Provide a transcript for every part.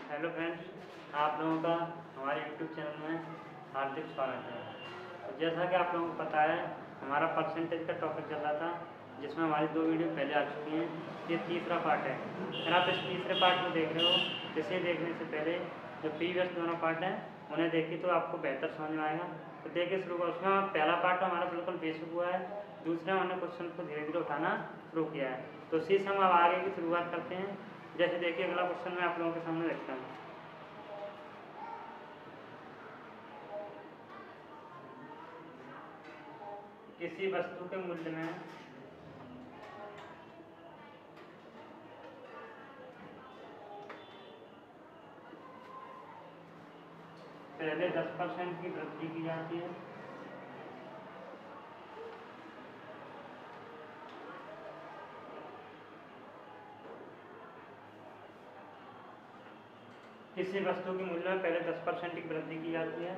Hello friends, आप लोगों का हमारे यूट्यूब चैनल में हार्दिक स्वागत है। तो जैसा कि आप लोगों को पता है, हमारा परसेंटेज का टॉपिक चल रहा था, जिसमें हमारी 2 वीडियो पहले आ चुकी हैं। ये तीसरा पार्ट है। अगर आप इस तीसरे पार्ट को देख रहे हो, इसे देखने से पहले जो प्रीवियस दोनों पार्ट हैं उन्हें देखिए तो आपको बेहतर समझ में आएगा। तो देखिए शुरू करो। उसमें पहला पार्ट हमारा बिल्कुल बेसिक हुआ है, दूसरा हमने क्वेश्चन को धीरे धीरे उठाना शुरू किया है। तो इसी से हम अब आगे की शुरुआत करते हैं। जैसे देखिए अगला क्वेश्चन मैं आप लोगों के सामने रखता हूँ। किसी वस्तु के मूल्य में पहले 10% की वृद्धि की जाती है, किसी वस्तु के मूल्य में पहले 10% की वृद्धि की जाती है,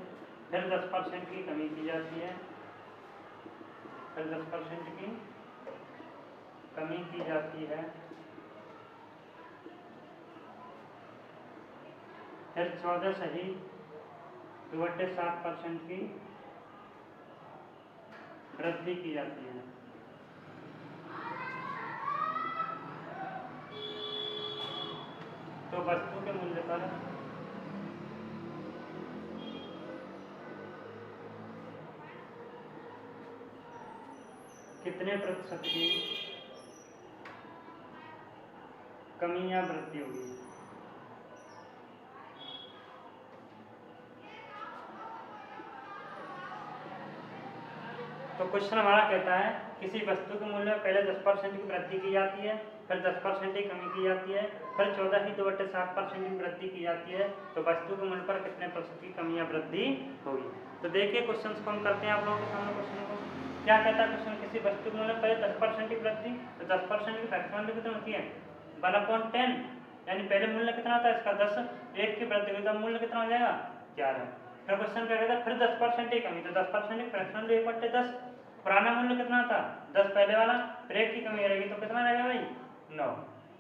फिर 10% की कमी की जाती है, फिर 10% की कमी की जाती है, फिर 14.7% की वृद्धि की जाती है। तो वस्तु के मूल्य पर कितने प्रतिशत की कमी या वृद्धि होगी। तो क्वेश्चन हमारा कहता है किसी वस्तु के मूल्य में पहले 10% की वृद्धि की जाती है, फिर 10% की कमी की जाती है, फिर 14.2% की वृद्धि की जाती है। तो वस्तु के मूल्य पर कितने प्रतिशत की कमी या वृद्धि होगी। तो देखिए क्वेश्चन को हम करते हैं आप लोगों के सामने। क्वेश्चन को क्या कहता है क्वेश्चन, किसी वस्तु के मूल्य में पहले 10% की वृद्धि। तो 10% की फैक्टर वैल्यू कितनी होती है 1/10, यानी पहले मूल्य कितना था इसका 10, 1 की वृद्धि हुई तो मूल्य कितना हो जाएगा 11। फिर क्वेश्चन क्या कहता है फिर 10% की कमी। तो 10% की फैक्टर वैल्यू 1/10, पुराना मूल्य कितना था 10 पहले वाला, फिर 1 की कमी रहेगी तो कितना रहेगा भाई 9।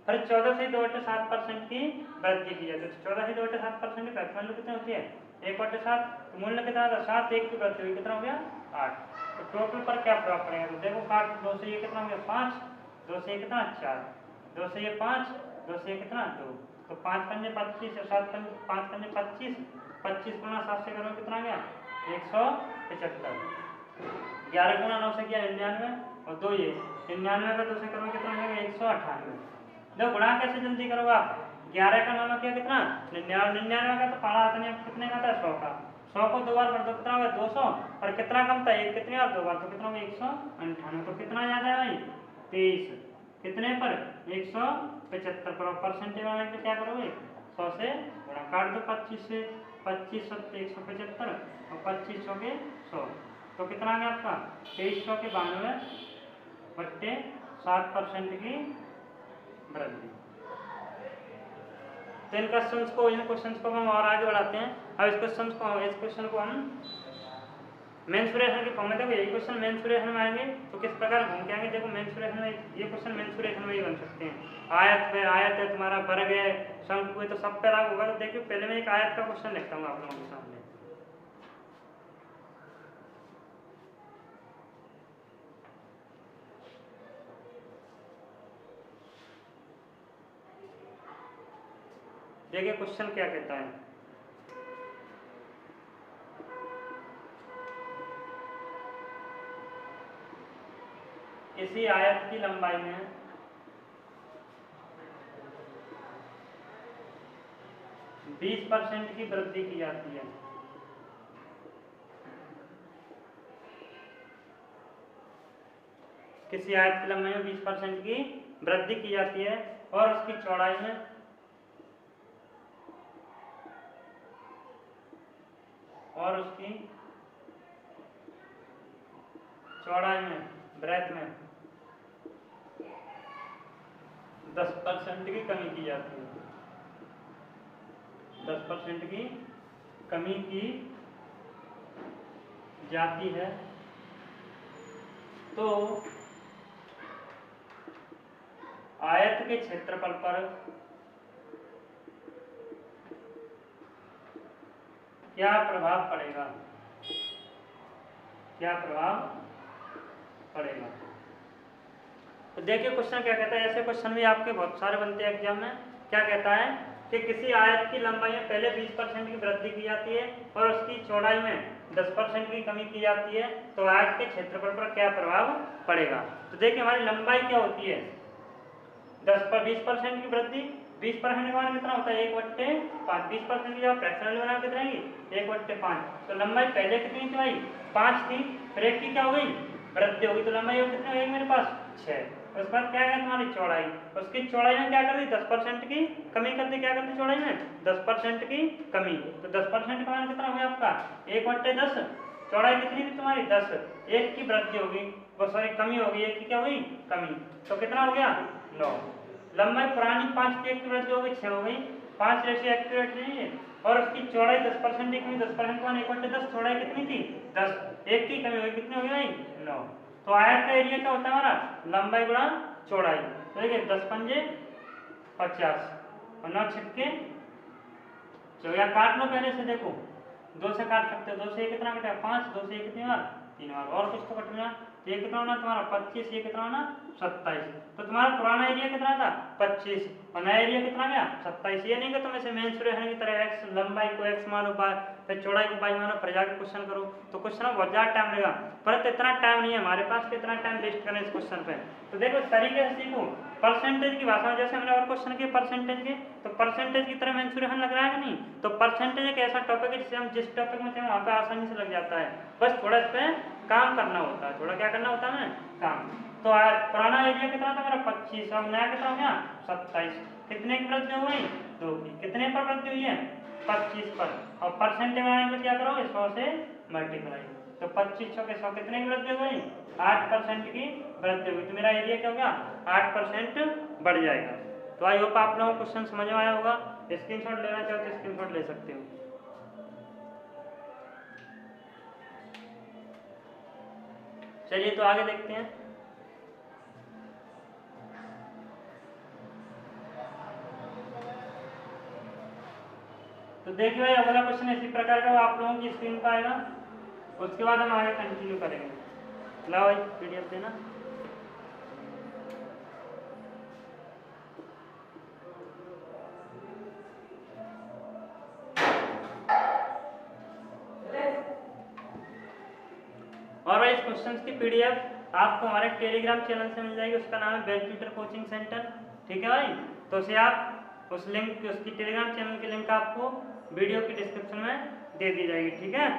फिर 14.2% की वृद्धि की जाती है। 14.2% की फैक्टर वैल्यू कितनी होती है 1/7, तो मूल्य कितना था 7, 1 की वृद्धि हुई कितना हो गया 8। तो टोटल पर क्या प्रभाव पड़ेगा, तो देखो काट 2 से ये कितना हो गया 5, 2 से ये कितना 4, 2 से ये 5, 2 से ये कितना 2, तो 5 पंजे 25 और 7 5 पंजे 25, 25 गुना 7 से करो कितना गया 175, 11 गुना 9 से किया 99, और 2 ये 99 का 2 से करो कितना हो जाएगा 198। देखो गुणा कैसे जल्दी करोगे आप, 11 का 9 में किया कितना 99, 99 का तो पढ़ा था कितने का था 100 का, 100 को 2 बार कर दो कितना हो गया 200, और कितना कम था 1 कितने और 2 बार तो कितना हो गया 198। तो कितना याद है भाई 23, कितने पर 175 पर। परसेंटेज वाले पे क्या करोगे 100 से गुणा, काट दो 25 से, 25 सत्ते 175 और 25 सौ के 100, तो कितना आ गया आपका 2300 के 92/7% की वृद्धि। तो इन क्वेश्चंस को हम और आगे बढ़ाते हैं। अब इस क्वेश्चन को हम मेंसुरेशन की फॉर्म में, देखो यही क्वेश्चन मेंसुरेशन में आएंगे तो किस प्रकार घूम के आएंगे। देखो मेंसुरेशन में ये क्वेश्चन मेंसुरेशन में ही बन सकते हैं। आयत है तुम्हारा, वर्ग है, शंकु है, तो सब पे लागू होगा। तो देखिए पहले मैं एक आयत का क्वेश्चन लिखता हूँ आप लोगों के सामने। देखिए क्वेश्चन क्या कहता है, किसी आयत की लंबाई में 20% की वृद्धि की जाती है। किसी आयत की लंबाई में 20% की वृद्धि की जाती है और उसकी चौड़ाई में ब्रेथ में 10% की कमी की जाती है। 10% की कमी की जाती है तो आयत के क्षेत्रफल पर क्या प्रभाव पड़ेगा, क्या प्रभाव पड़ेगा। तो देखिए क्वेश्चन क्या कहता है, ऐसे क्वेश्चन भी आपके बहुत सारे बनते हैं एग्जाम में। क्या कहता है कि किसी आयत की लंबाई में पहले 20% की वृद्धि की जाती है और उसकी चौड़ाई में 10% की कमी की जाती है, तो आयत के क्षेत्रफल पर क्या प्रभाव पड़ेगा। तो देखिए हमारी लंबाई क्या होती है, 20% की वृद्धि, 20% का मान कितना होता है 1/5, 20% की जब फ्रैक्शनल बना कितना है 1/5। तो लंबाई पहले कितनी थी भाई 5 थी, फिर एक की क्या हो गई वृद्धि होगी, तो लंबाई कितनी हो गई मेरे पास 6। उसके बाद क्या है तुम्हारी चौड़ाई, उसकी चौड़ाई में क्या कर दी 10% की कमी कर दी, क्या कर दी चौड़ाई में 10% की कमी। तो 10% का मान कितना हो गया आपका 1/10, चौड़ाई कितनी थी तुम्हारी 10, एक की वृद्धि होगी वो सॉरी कमी होगी, एक की क्या हुई कमी, तो कितना हो गया 9। लंबाई पुरानी 5 की एक की वृद्धि हो गई 6 हो गई, 5 रेशियो एक्यूरेट नहीं है, और उसकी चौड़ाई 10% की कमी, 10% का 1/10, चौड़ाई कितनी थी 10, एक की कमी हुई कितनी हो गई भाई 9। तो आयत का एरिया क्या होता है हमारा लंबाई गुणा चौड़ाई। तो देखिए 10 पंजे 50 और 9 छिक्के 4, या काट लो पहले से, देखो 2 से काट सकते हो, 2 से कितना कटा 5, 2 से कितनी बार 3 बार, और कुछ तो कटना, ये कितना होना तुम्हारा 25, ये कितना होना 27। तो तुम्हारा पुराना एरिया कितना था 25 और नया एरिया कितना गया 27। ये नहीं कि तुम ऐसे मेंसुरेशन की तरह x लंबाई को x मानो फिर चौड़ाई को y मानो फिर जाकर क्वेश्चन करो, तो क्वेश्चन में बहुत ज़्यादा टाइम लगेगा, परंतु इतना टाइम नहीं है हमारे पास, कितना टाइम वेस्ट करें इस क्वेश्चन पे। तो देखो इस तरीके से सीखो परसेंटेज की भाषा में, जैसे हमने और क्वेश्चन किए परसेंटेज के, तो परसेंटेज की तरह मेंसुरेशन लग रहा है कि नहीं। तो परसेंटेज एक ऐसा टॉपिक है जिसे हम जिस टॉपिक में थे वहाँ पे आसानी से लग जाता है, बस थोड़ा इस पर काम करना होता है, थोड़ा क्या करना होता है काम। तो पुराना एरिया कितना था मेरा 25 और नया कितना हो गया 27, कितने की वृद्धि हो गई 2 की, कितने पर वृद्धि हुई है 25 पर, और परसेंटेज बनाने को क्या करोगे 100 से मल्टीप्लाई, तो 25 के 100 कितने की वृद्धि हो गई 8% की वृद्धि हुई, तो मेरा एरिया क्या हो गया 8% बढ़ जाएगा। तो आई होप आप लोगों को क्वेश्चन समझ में आया होगा, स्क्रीनशॉट लेना चाहो तो स्क्रीनशॉट ले सकते हो। चलिए तो आगे देखते हैं। तो देखिए भाई अगला क्वेश्चन इसी प्रकार का आप लोगों की स्क्रीन पर आएगा, उसके बाद हम आगे कंटिन्यू करेंगे। लाओ भाई पीडीएफ देना। और भाई इस क्वेश्चन की पीडीएफ आपको हमारे टेलीग्राम चैनल से मिल जाएगी, उसका नाम है बेस्ट ट्यूटर कोचिंग सेंटर, ठीक है भाई। तो उसे आप उस लिंक उसकी टेलीग्राम चैनल की लिंक आपको वीडियो की डिस्क्रिप्शन में दे दी जाएगी, ठीक है।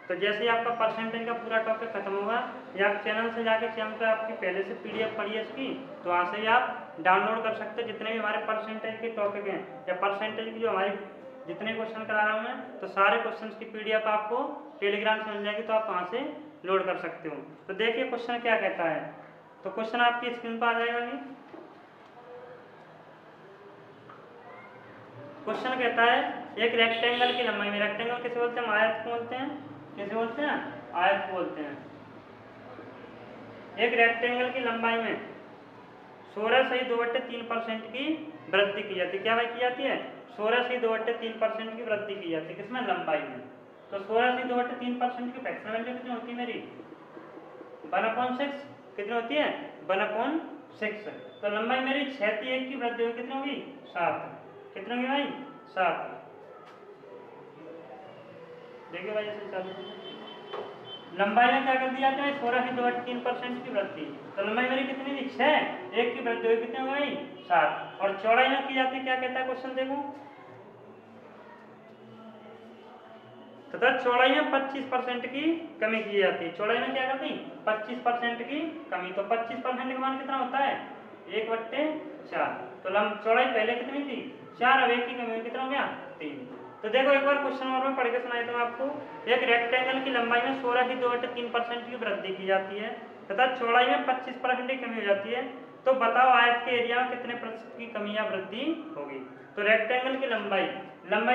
तो जैसे ही आपका परसेंटेज का पूरा टॉपिक खत्म होगा, या आप चैनल से जाकर चैनल पर आपकी पहले से पीडीएफ पड़ी है इसकी, तो वहाँ से भी आप डाउनलोड कर सकते हैं जितने भी हमारे परसेंटेज के टॉपिक हैं, या परसेंटेज की जो हमारी जितने क्वेश्चन करा रहा हूँ मैं, तो सारे क्वेश्चन की पीडीएफ आपको टेलीग्राम से मिल जाएगी, तो आप वहाँ से लोड कर सकते हो। तो देखिए क्वेश्चन क्या कहता है, तो क्वेश्चन आपकी स्क्रीन पर आ जाएगा अभी। क्वेश्चन कहता है एक रेक्टेंगल की लंबाई में, रेक्टेंगल किसे बोलते हैं आयत को बोलते हैं, किसे बोलते हैं आयत को बोलते हैं। एक रेक्टेंगल की लंबाई में 16.2/3% की वृद्धि की जाती है, क्या भाई की जाती है 16.2/3% की वृद्धि की जाती है, किसमें लंबाई में। तो 16.2/3% की फ्रैक्शनल वैल्यू कितनी होती है मेरी 1/6, कितनी होती है 1/6। तो लंबाई मेरी 6 थी, 1 की वृद्धि हुई कितनी होगी 7, कितनी होगी भाई 7। देखिए भाई ऐसे चालू लंबाई में क्या कर दिया जाता है 16.2/3% की वृद्धि, तो लंबाई मेरी कितनी थी 6, 1 की वृद्धि हुई कितनी हो गई 7, और चौड़ाई में की जाती है, क्या कहता है क्वेश्चन देखो, तथा चौड़ाई में 25% की कमी की जाती है, चौड़ाई में क्या करती 25% की कमी, तो 25% का मान कितना होता है 1/4। तो चौड़ाई पहले कितनी थी 4, अब 1 की कमी कितना हो गया 3। तो देखो एक बार क्वेश्चन और में पढ़ के सुनाई तो आपको, एक रेक्टेंगल की लंबाई में 16.2/3% की वृद्धि की जाती है तथा चौड़ाई में 25% की कमी हो जाती है, तो बताओ आयत के एरिया में कितने प्रतिशत की कमी या वृद्धि होगी। तो रेक्टेंगल की लंबाई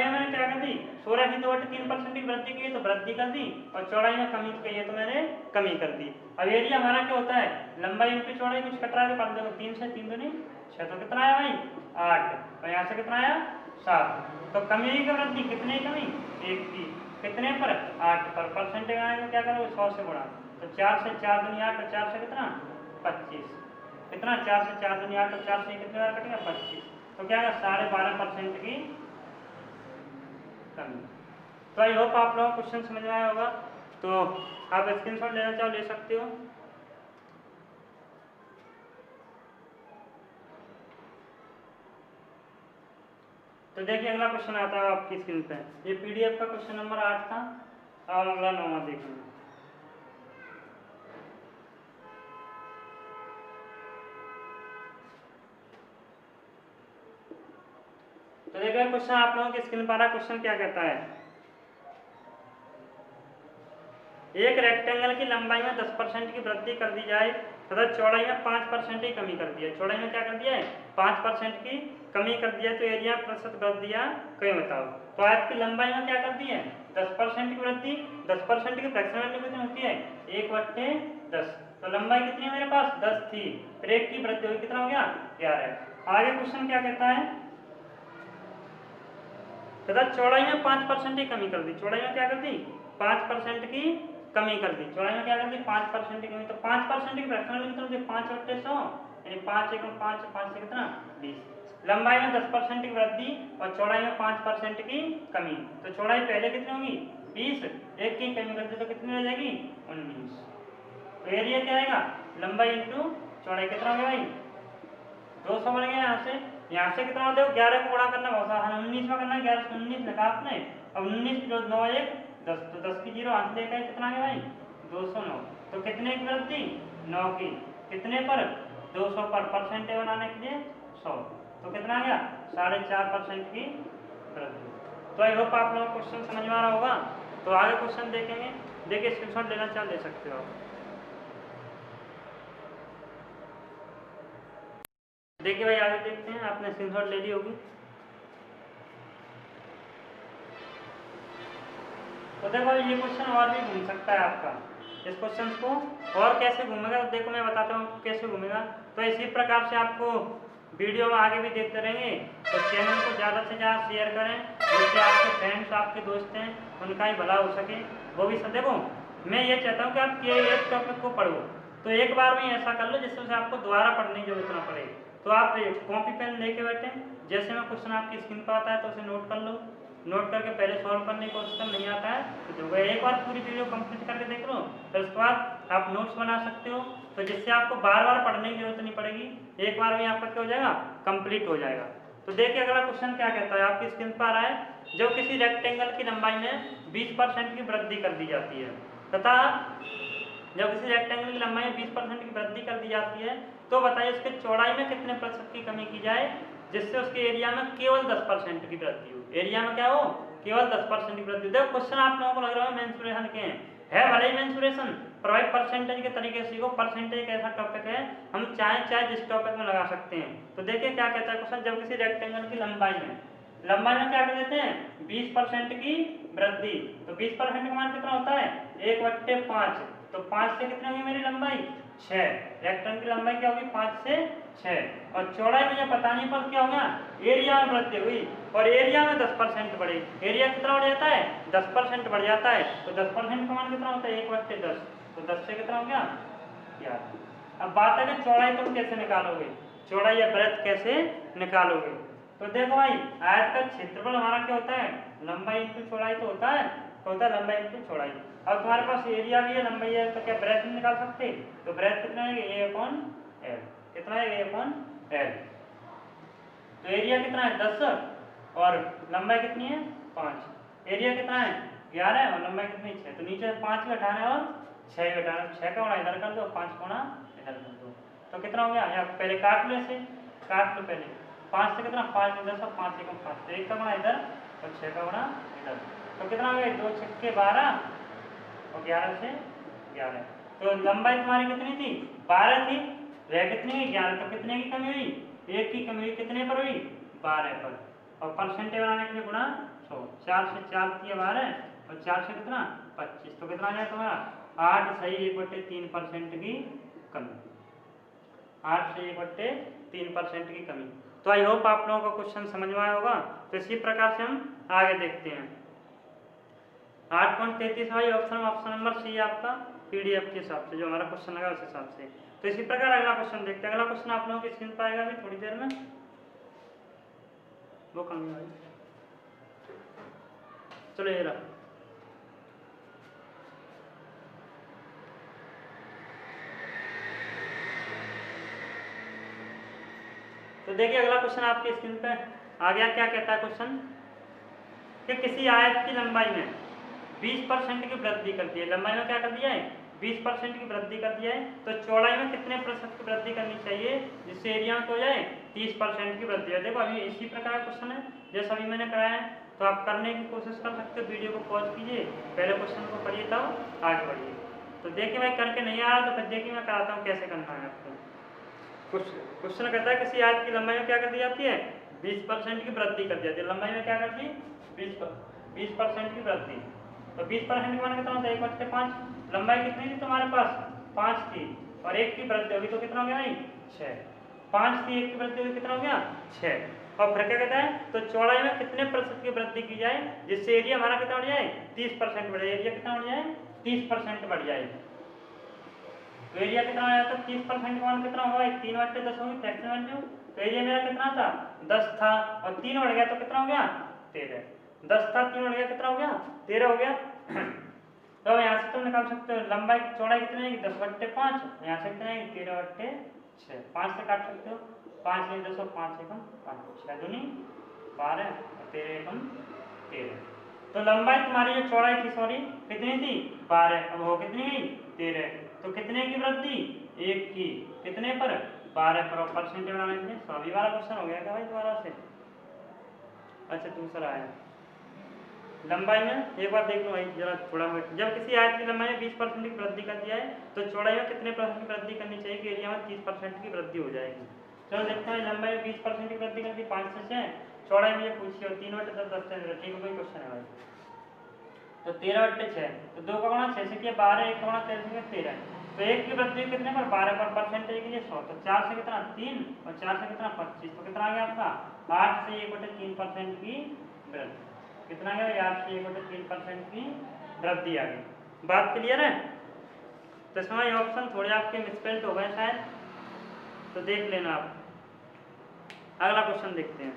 में मैंने क्या कर दी 16.2/3% की वृद्धि की तो वृद्धि कर दी, और चौड़ाई में कमी की है तो मैंने कमी कर दी। अब एरिया हमारा क्या होता है लंबाई इंटू चौड़ाई, कुछ कट रहा है तो देखो 3 से 3 दूनी 6, तो कितना आया भाई 8, और यहाँ से कितना आया 7। तो कमी की वृद्धि कितने की कमी 1 की, कितने पर 8 पर। परसेंटेज बनाने में क्या करोगे 100 से गुणा, तो 4 से 4 दूनी 8 और 4 से कितना 25, कितना 4 से 4 दूनी 8 और 4 से कितने बार कटेगा 25, तो क्या है 12.5% की कमी। तो आई होप आप लोगों को क्वेश्चन समझ में आया होगा। तो आप स्क्रीनशॉट लेना चाहो ले सकते हो। तो देखिए अगला क्वेश्चन आता है आपकी स्क्रीन पे, ये पीडीएफ का क्वेश्चन नंबर 8 था और अगला 9वां देखेंगे। तो देखिए क्वेश्चन आप लोगों की स्क्रीन पर आ, क्वेश्चन क्या कहता है, एक रेक्टेंगल की लंबाई में 10% की वृद्धि कर दी जाए तथा चौड़ाई में 5% की कमी कर दी है। चौड़ाई में क्या कर दिया है 5% की कमी कर दिया, तो एरिया प्रतिशत वृद्धि या कमी बताओ। तो आयत की लंबाई में क्या कर दी है 10% की वृद्धि, 10% की फ्रैक्शन वैल्यू कितनी होती है 1/10, तो लंबाई कितनी है मेरे पास 10 थी, फिर 1 की वृद्धि हुई, कितना हो गया 11। आगे क्वेश्चन क्या कहता है, तथा चौड़ाई में 5% की कमी कर दी। चौड़ाई में क्या कर दी 5% की कमी कर दी, चौड़ाई में क्या कर दी 5% की कमी, तो 5% की फ्रैक्शन वैल्यू कितना होती है 5/100, यानी 5 एकम 5, 5 से कितना 20। लंबाई में 10% की वृद्धि और चौड़ाई में 5% की कमी, तो चौड़ाई पहले कितनी होगी 20, 1 की कमी कर दी तो कितनी रह जाएगी 19। तो एरिया क्या आएगा लंबाई इंटू चौड़ाई, कितना हो गया भाई 200 बन गया। यहाँ से कितना देखो 11 को गुणा करना बहुत आसान, 19 में करना है, 11 से 19 लिखा आपने, अब 19 जो 9 1 10, तो 10 की 0 हाथ लेकर कितना है भाई 209, तो कितने की वृद्धि 9 की, कितने पर 200 पर, परसेंटेज बनाने के लिए 100, तो कितना आ गया 4.5% की वृद्धि। तो आई होप आप लोगों को क्वेश्चन समझ में आ रहा होगा। तो आगे क्वेश्चन देखेंगे, देखिए स्क्रीनशॉट लेना चाहे ले सकते हो आप। देखिए भाई आगे देखते हैं, आपने स्क्रीनशॉट ले ली होगी। तो देखो ये क्वेश्चन और भी घूम सकता है आपका, इस क्वेश्चन को और कैसे घूमेगा तो देखो मैं बताता हूँ कैसे घूमेगा। तो इसी प्रकार से आपको वीडियो में आगे भी देखते रहेंगे, तो चैनल को ज़्यादा से ज़्यादा शेयर करें, जिससे आपके फ्रेंड्स आपके दोस्त हैं उनका ही भला हो सके। वो भी सब देखो मैं ये चाहता हूँ कि आप एक टॉपिक को पढ़ो तो एक बार में ऐसा कर लो जिससे आपको दोबारा पढ़ने की जरूरत ना पड़े। तो आप कॉपी पेन लेके बैठे, जैसे मैं क्वेश्चन आपकी स्क्रीन पर आता है तो उसे नोट कर लो, नोट करके पहले सॉल्व करने की कोशिश कर, नहीं आता है तो जो एक बार पूरी वीडियो कंप्लीट करके देख लो, फिर उसके बाद आप नोट्स बना सकते हो, तो जिससे आपको बार बार पढ़ने की जरूरत नहीं पड़ेगी, एक बार में आपका क्या हो जाएगा कंप्लीट हो जाएगा। तो देखिए अगला क्वेश्चन क्या कहता है, आपकी स्क्रीन पर आ रहा है, जब किसी रेक्टेंगल की लंबाई में 20% की वृद्धि कर दी जाती है तथा जब किसी रेक्टेंगल की लंबाई में 20% की वृद्धि कर दी जाती है तो बताइए उसके चौड़ाई में कितने प्रतिशत की कमी की जाए जिससे उसके एरिया में केवल 10% की वृद्धि हो। एरिया में क्या हो केवल 10% की वृद्धि। देखो क्वेश्चन आप लोगों को लग रहा है मेंसुरेशन के है भले ही मेंसुरेशन पर भाई परसेंटेज के तरीके से सीखो, परसेंटेज एक ऐसा टॉपिक है हम चाहे जिस टॉपिक में लगा सकते हैं। तो देखिए क्या कहता है क्वेश्चन, जब किसी रेक्टेंगल की लंबाई में क्या कर देते हैं 20% की वृद्धि, तो 20% का मान कितना होता है 1/5, तो 5 से कितनी होगी मेरी लंबाई 6, रेक्टेंगल की लंबाई क्या होगी 5 से 6, और चौड़ाई मुझे पता नहीं पर क्या होगा एरिया में वृद्धि हुई और एरिया में 10% बढ़े, एरिया कितना बढ़ जाता है 10% बढ़ जाता है, तो 10% का मान कितना होता है 1/10, तो 10 से कितना हो गया 11। अब बात है कि चौड़ाई तुम कैसे निकालोगे, चौड़ाई या ब्रेथ कैसे निकालोगे। तो देखो भाई आयत का क्षेत्रफल हमारा क्या होता है लंबाई इंटू चौड़ाई तो होता है, तो होता है लंबाई इंटू चौड़ाई। अब तुम्हारे पास एरिया भी है लंबाई है तो क्या ब्रेथ नहीं निकाल सकते, तो ब्रेथ कितना है A/L, कितना है A/L, तो एरिया कितना है 10 और लंबाई कितनी है 5, एरिया कितना है 11 और लंबाई कितनी 6, तो नीचे 5 भी हटाना है और 6 भी हटाना, 6 का गुणा इधर कर दो 5 गुणा इधर कर दो, तो कितना हो गया यहाँ पहले काट लो, ऐसे काट लो पहले 5 से कितना 5 इधर से 5 एकम 5, तो 1 का गुणा इधर और 6 का गुणा इधर, तो कितना हो गया 2 छक्के 12 और 11 से 11, तो लंबाई तुम्हारी कितनी थी 12 थी, रह कितनी हुई 11, तो कितने की कमी हुई 1 की कमी हुई, कितने पर हुई 12 पर, और परसेंटेज बनाने के लिए गुणा 100, 4 से 4 किया 12 और 4 से कितना 25, तो कितना आ जाए तुम्हारा 8 सही 1/3% की कमी, 8 से 1/3% की कमी। तो आई होप आप लोगों को क्वेश्चन समझ में आया होगा। तो इसी प्रकार से हम आगे देखते हैं। 8.33 भाई ऑप्शन नंबर सी है आपका पीडीएफ के हिसाब से, जो हमारा क्वेश्चन लगा उस हिसाब से। तो इसी प्रकार अगला क्वेश्चन देखते हैं। अगला क्वेश्चन आप लोगों की स्क्रीन पर आएगा अभी थोड़ी देर में, वो कम भाई, चलो ये रहा। तो देखिए अगला क्वेश्चन आपकी स्क्रीन पे आ गया। क्या कहता है क्वेश्चन कि किसी आयत की लंबाई में 20% की वृद्धि कर दी है। लंबाई में क्या कर दिया है? 20% की वृद्धि कर दिया है। तो चौड़ाई में कितने प्रतिशत की वृद्धि करनी चाहिए जिससे एरिया में हो जाए 30% की वृद्धि है। देखो अभी इसी प्रकार क्वेश्चन है जैसा अभी मैंने कराया है, तो आप करने की कोशिश कर सकते हो। वीडियो को पॉज कीजिए, पहले क्वेश्चन को पढ़िए तब आगे बढ़िए। तो देखिए भाई करके नहीं आ रहा तो फिर देखिए मैं कराता हूँ कैसे करना है आपको। क्वेश्चन कहता है किसी आयत की लंबाई में क्या कर दी जाती है? 20% की वृद्धि कर दी जाती है। लंबाई में क्या कर दी? 20% की वृद्धि। तो 20% की मान कितना होता है? 1/5। लंबाई कितनी थी तुम्हारे पास? 5 थी, और 1 की वृद्धि होगी तो कितना हो गया भाई? 6। 5 थी, 1 की वृद्धि होगी कितना हो गया? 6। और फिर क्या कहता है? तो चौड़ाई में कितने प्रतिशत की वृद्धि की जाए जिससे एरिया हमारा कितना बढ़ जाए? 30% बढ़ जाए। एरिया कितना बढ़ जाए? 30% बढ़ जाए। तो एरिया कितना आया था? 30% मान कितना होगा? 3/10 होगी फ्रैक्शन वैल्यू। तो एरिया मेरा कितना था? 10 था, और 3 बढ़ गया तो कितना हो गया? 13। 10 था, 3 बढ़ गया कितना हो गया? 13 हो गया। तो यहाँ से तुम निकाल सकते हो लंबाई चौड़ाई कितनी है? 10/5। यहाँ से कितना है? 13/6। 5 से काट सकते हो। 5 में 10 और 5 एकम 5, 6 दूनी 12 और 13 एकम 13। तो लंबाई तुम्हारी जो चौड़ाई थी सॉरी कितनी थी? 12। अब हो कितनी गई? 13। तो कितने की वृद्धि? 1 की। कितने पर? 12 पर। और परसेंटेज बनाने के लिए सभी वाला क्वेश्चन हो गया क्या भाई दोबारा से? अच्छा दूसरा है लंबाई में, एक बार देख लो भाई जरा थोड़ा। जब किसी आयत की लंबाई में 20% की वृद्धि कर दिया है तो चौड़ाई में कितने % की वृद्धि करनी चाहिए कि एरिया में 30% की वृद्धि हो जाएगी? चलो देखते हैं। लंबाई में 20% की वृद्धि कर दी 5 से 6। चौड़ाई में ये पूछी और 3/10 10 ठीक है, कोई क्वेश्चन है भाई। तो 13/6, तो 2 का गुणा 6 से किया 12, 1 का गुणा 13 से किया 13। तो 1 की वृद्धि कितने पर? 12 पर। परसेंटेज के लिए 100। तो 4 से कितना? 3, और 4 से कितना? 25। तो कितना आ गया आपका? 8 से 1/3% की वृद्धि। कितना गया? 8 से 1/3% की वृद्धि आ गई। बात क्लियर है? तो इसमें ये ऑप्शन थोड़े आपके मिसप्रिंट हो गए शायद, तो देख लेना आप। अगला क्वेश्चन देखते हैं।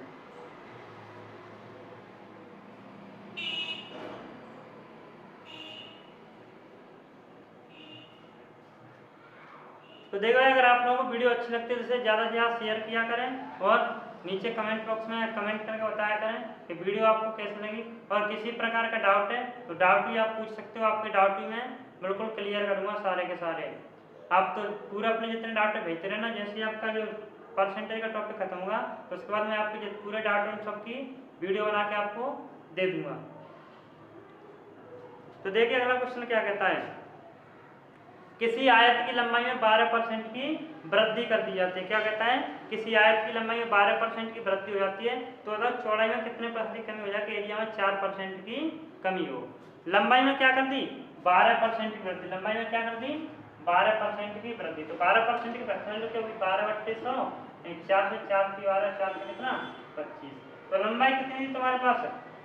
तो देखो अगर आप लोगों को वीडियो अच्छी लगती है तो इसे ज़्यादा से ज़्यादा शेयर किया करें, और नीचे कमेंट बॉक्स में कमेंट करके बताया करें कि वीडियो आपको कैसी लगी। और किसी प्रकार का डाउट है तो डाउट भी आप पूछ सकते हो। आपके डाउट भी मैं बिल्कुल क्लियर करूँगा सारे के सारे। आप तो पूरा अपने जितने डाउट है भेजते रहना। जैसे ही आपका जो परसेंटेज का टॉपिक खत्म होगा तो उसके बाद मैं आपके पूरे डाउट उन सबकी वीडियो बना के आपको दे दूँगा। तो देखिए अगला क्वेश्चन क्या कहता है? किसी आयत की लंबाई में 12% की वृद्धि कर दी जाती है। क्या कहता है? किसी आयत की लंबाई में 12% की वृद्धि हो जाती है तो अगर चौड़ाई में कितने % की कमी हो जाए कि एरिया में 4% की कमी हो। लंबाई में क्या कर दी? 12% की वृद्धि। लंबाई में क्या कर दी? 12% की वृद्धि। तो 12% की वृद्धि क्या होगी? 12/100। 4 से 4 की 12, 4 से कितना? 25। तो लंबाई कितनी थी तुम्हारे पास?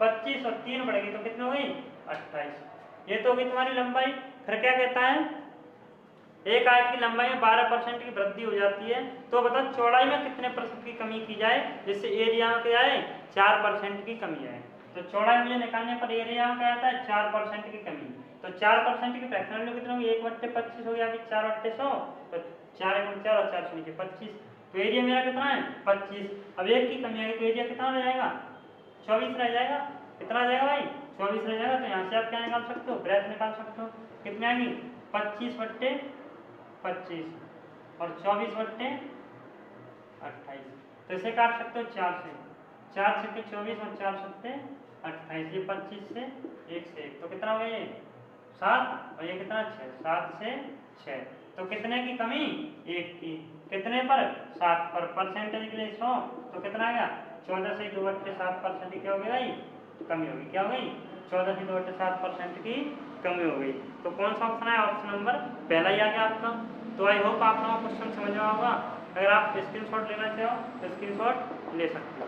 25, और 3 बढ़ेगी तो कितनी हो गई? 28। ये तो होगी तुम्हारी लंबाई। फिर क्या कहता है? एक आयत की लंबाई में 12% की वृद्धि हो जाती है तो बताओ चौड़ाई में कितने % की कमी की जाए जिससे एरिया में क्या आए? 4% की कमी आए। तो चौड़ाई मुझे निकालने पर एरिया में क्या आता है? 4% की कमी। तो 4% की फ्रैक्शन वैल्यू कितना होगी? 1/25 हो गया। 4/100, तो 4 × 4 और 4 से नीचे 25। तो एरिया मेरा कितना है? 25। अब 1 की कमी आएगी तो एरिया कितना रह जाएगा? 24 रह जाएगा। कितना रह जाएगा भाई? 24 रह जाएगा। तो यहाँ से आप क्या निकाल सकते हो? ब्रेथ निकाल सकते हो। कितनी आएगी? 25/25 और 24/28। तो इसे काट सकते हो 4 से। 4 से 24 और 4 से 28। ये 25 से 1 से 1 तो कितना हो गया? ये 7, और ये कितना? 6। 7 से 6। तो कितने की कमी? 1 की। कितने पर? 7 पर। परसेंटेज के लिए 100। तो कितना आ गया? 14 से 2/7% की क्या हो गई भाई? कमी होगी। क्या हो गई? 14 से 2/7% की कमी हो गई। तो कौन सा ऑप्शन है? ऑप्शन नंबर पहला ही आ गया आपका। तो आई होप आप लोगों को क्वेश्चन समझ में आएगा। अगर आप स्क्रीनशॉट लेना चाहो तो स्क्रीनशॉट ले सकते हो।